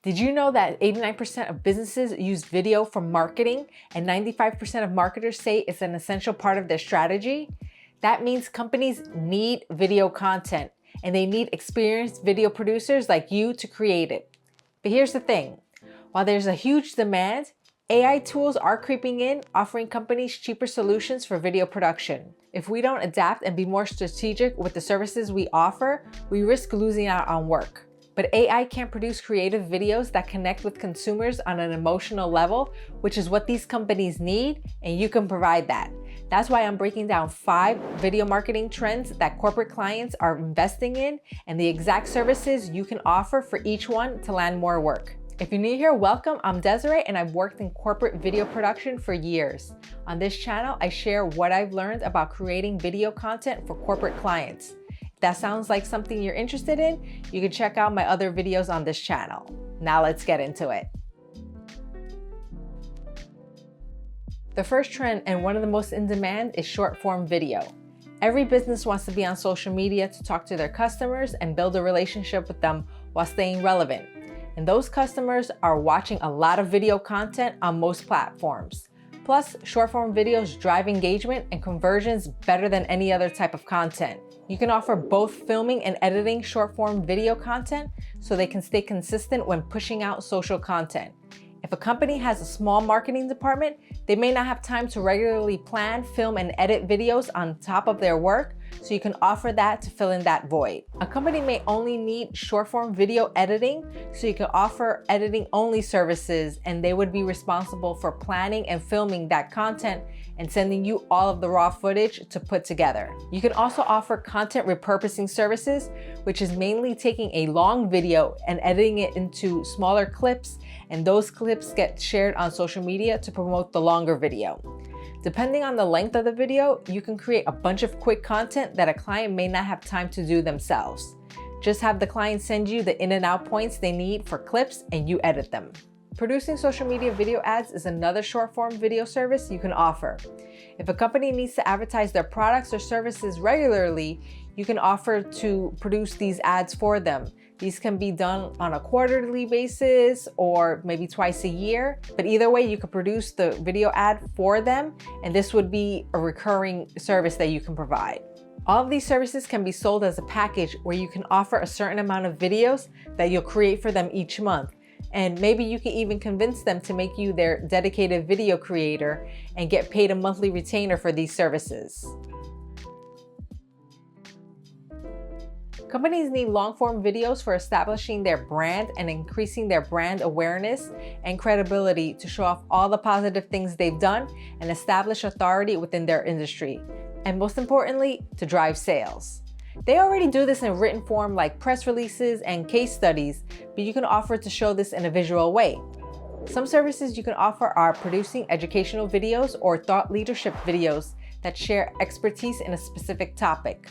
Did you know that 89% of businesses use video for marketing and 95% of marketers say it's an essential part of their strategy? That means companies need video content and they need experienced video producers like you to create it. But here's the thing, while there's a huge demand, AI tools are creeping in, offering companies cheaper solutions for video production. If we don't adapt and be more strategic with the services we offer, we risk losing out on work. But AI can produce creative videos that connect with consumers on an emotional level, which is what these companies need, and you can provide that. That's why I'm breaking down 5 video marketing trends that corporate clients are investing in and the exact services you can offer for each one to land more work. If you're new here, welcome. I'm Desiree and I've worked in corporate video production for years. On this channel, I share what I've learned about creating video content for corporate clients. If that sounds like something you're interested in, you can check out my other videos on this channel. Now let's get into it. The first trend and one of the most in demand is short form video. Every business wants to be on social media to talk to their customers and build a relationship with them while staying relevant. And those customers are watching a lot of video content on most platforms. Plus, short-form videos drive engagement and conversions better than any other type of content. You can offer both filming and editing short-form video content so they can stay consistent when pushing out social content. If a company has a small marketing department, they may not have time to regularly plan, film, and edit videos on top of their work, so you can offer that to fill in that void. A company may only need short-form video editing, so you can offer editing-only services, and they would be responsible for planning and filming that content and sending you all of the raw footage to put together. You can also offer content repurposing services, which is mainly taking a long video and editing it into smaller clips, and those clips get shared on social media to promote the longer video. Depending on the length of the video, you can create a bunch of quick content that a client may not have time to do themselves. Just have the client send you the in and out points they need for clips and you edit them. Producing social media video ads is another short form video service you can offer. If a company needs to advertise their products or services regularly, you can offer to produce these ads for them. These can be done on a quarterly basis or maybe twice a year, but either way, you can produce the video ad for them, and this would be a recurring service that you can provide. All of these services can be sold as a package where you can offer a certain amount of videos that you'll create for them each month. And maybe you can even convince them to make you their dedicated video creator and get paid a monthly retainer for these services. Companies need long-form videos for establishing their brand and increasing their brand awareness and credibility to show off all the positive things they've done and establish authority within their industry. And most importantly, to drive sales. They already do this in written form like press releases and case studies, but you can offer to show this in a visual way. Some services you can offer are producing educational videos or thought leadership videos that share expertise in a specific topic.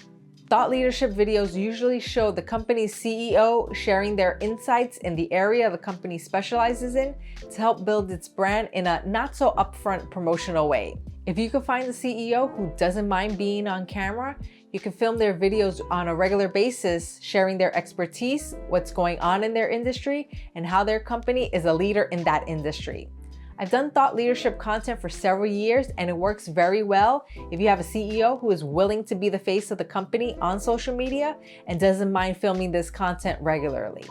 Thought leadership videos usually show the company's CEO sharing their insights in the area the company specializes in to help build its brand in a not so upfront promotional way. If you can find a CEO who doesn't mind being on camera, you can film their videos on a regular basis, sharing their expertise, what's going on in their industry, and how their company is a leader in that industry. I've done thought leadership content for several years and it works very well if you have a CEO who is willing to be the face of the company on social media and doesn't mind filming this content regularly.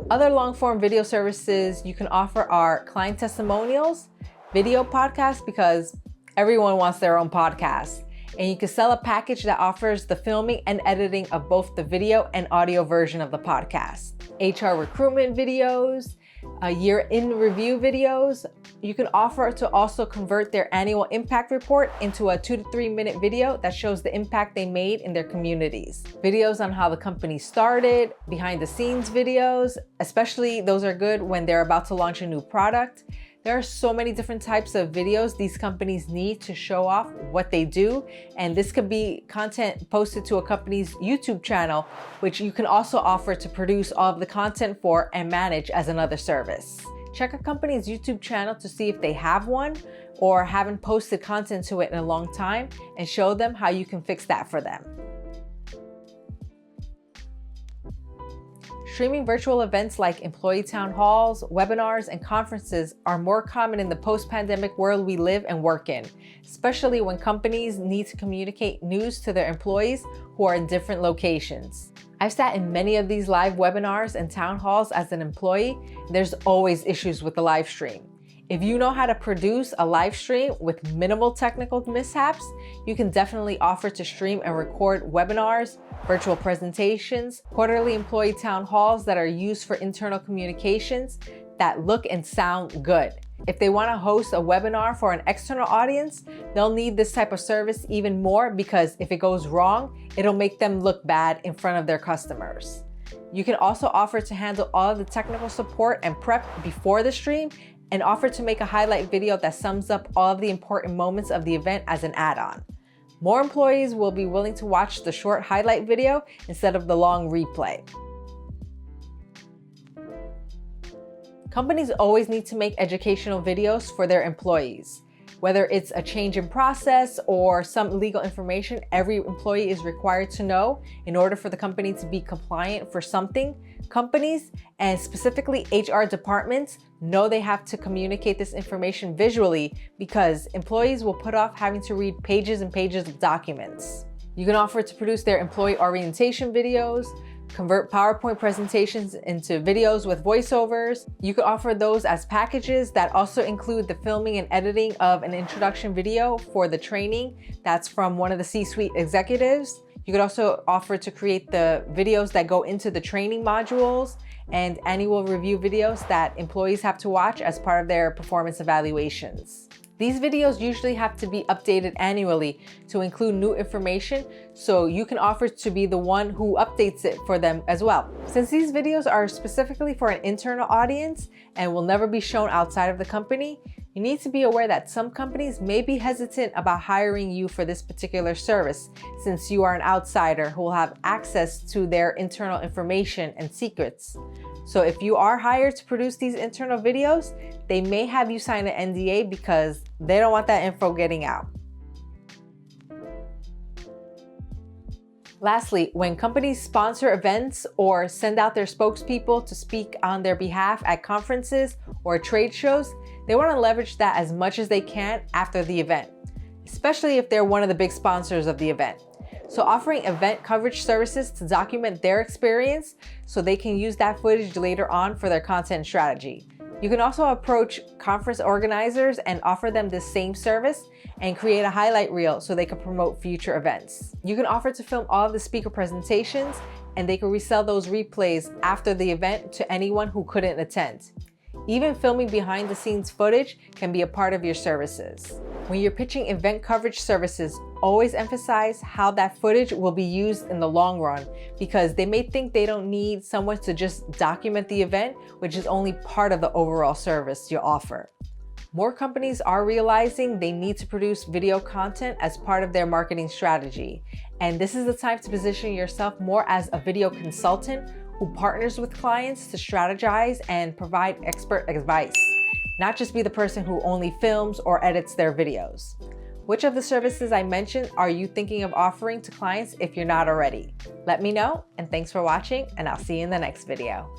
Other long-form video services you can offer are client testimonials, video podcasts because everyone wants their own podcast, and you can sell a package that offers the filming and editing of both the video and audio version of the podcast. HR recruitment videos, year-in review videos. You can offer to also convert their annual impact report into a 2 to 3 minute video that shows the impact they made in their communities. Videos on how the company started, behind the scenes videos, especially those are good when they're about to launch a new product. There are so many different types of videos these companies need to show off what they do, and this could be content posted to a company's YouTube channel, which you can also offer to produce all of the content for and manage as another service. Check a company's YouTube channel to see if they have one or haven't posted content to it in a long time, and show them how you can fix that for them. Streaming virtual events like employee town halls, webinars, and conferences are more common in the post-pandemic world we live and work in, especially when companies need to communicate news to their employees who are in different locations. I've sat in many of these live webinars and town halls as an employee. There's always issues with the live stream. If you know how to produce a live stream with minimal technical mishaps, you can definitely offer to stream and record webinars, virtual presentations, quarterly employee town halls that are used for internal communications that look and sound good. If they want to host a webinar for an external audience, they'll need this type of service even more because if it goes wrong, it'll make them look bad in front of their customers. You can also offer to handle all of the technical support and prep before the stream and offer to make a highlight video that sums up all of the important moments of the event as an add-on. More employees will be willing to watch the short highlight video instead of the long replay. Companies always need to make educational videos for their employees. Whether it's a change in process or some legal information every employee is required to know in order for the company to be compliant for something, companies and specifically HR departments know they have to communicate this information visually because employees will put off having to read pages and pages of documents. You can offer to produce their employee orientation videos, convert PowerPoint presentations into videos with voiceovers. You could offer those as packages that also include the filming and editing of an introduction video for the training that's from one of the C-suite executives. You could also offer to create the videos that go into the training modules and annual review videos that employees have to watch as part of their performance evaluations. These videos usually have to be updated annually to include new information, so you can offer to be the one who updates it for them as well. Since these videos are specifically for an internal audience and will never be shown outside of the company, you need to be aware that some companies may be hesitant about hiring you for this particular service since you are an outsider who will have access to their internal information and secrets. So if you are hired to produce these internal videos, they may have you sign an NDA because they don't want that info getting out. Lastly, when companies sponsor events or send out their spokespeople to speak on their behalf at conferences or trade shows, they want to leverage that as much as they can after the event, especially if they're one of the big sponsors of the event. So offering event coverage services to document their experience so they can use that footage later on for their content strategy. You can also approach conference organizers and offer them this same service and create a highlight reel so they can promote future events. You can offer to film all of the speaker presentations and they can resell those replays after the event to anyone who couldn't attend. Even filming behind the scenes footage can be a part of your services. When you're pitching event coverage services, always emphasize how that footage will be used in the long run because they may think they don't need someone to just document the event, which is only part of the overall service you offer. More companies are realizing they need to produce video content as part of their marketing strategy. And this is the time to position yourself more as a video consultant who partners with clients to strategize and provide expert advice, not just be the person who only films or edits their videos. Which of the services I mentioned are you thinking of offering to clients if you're not already? Let me know, and thanks for watching, and I'll see you in the next video.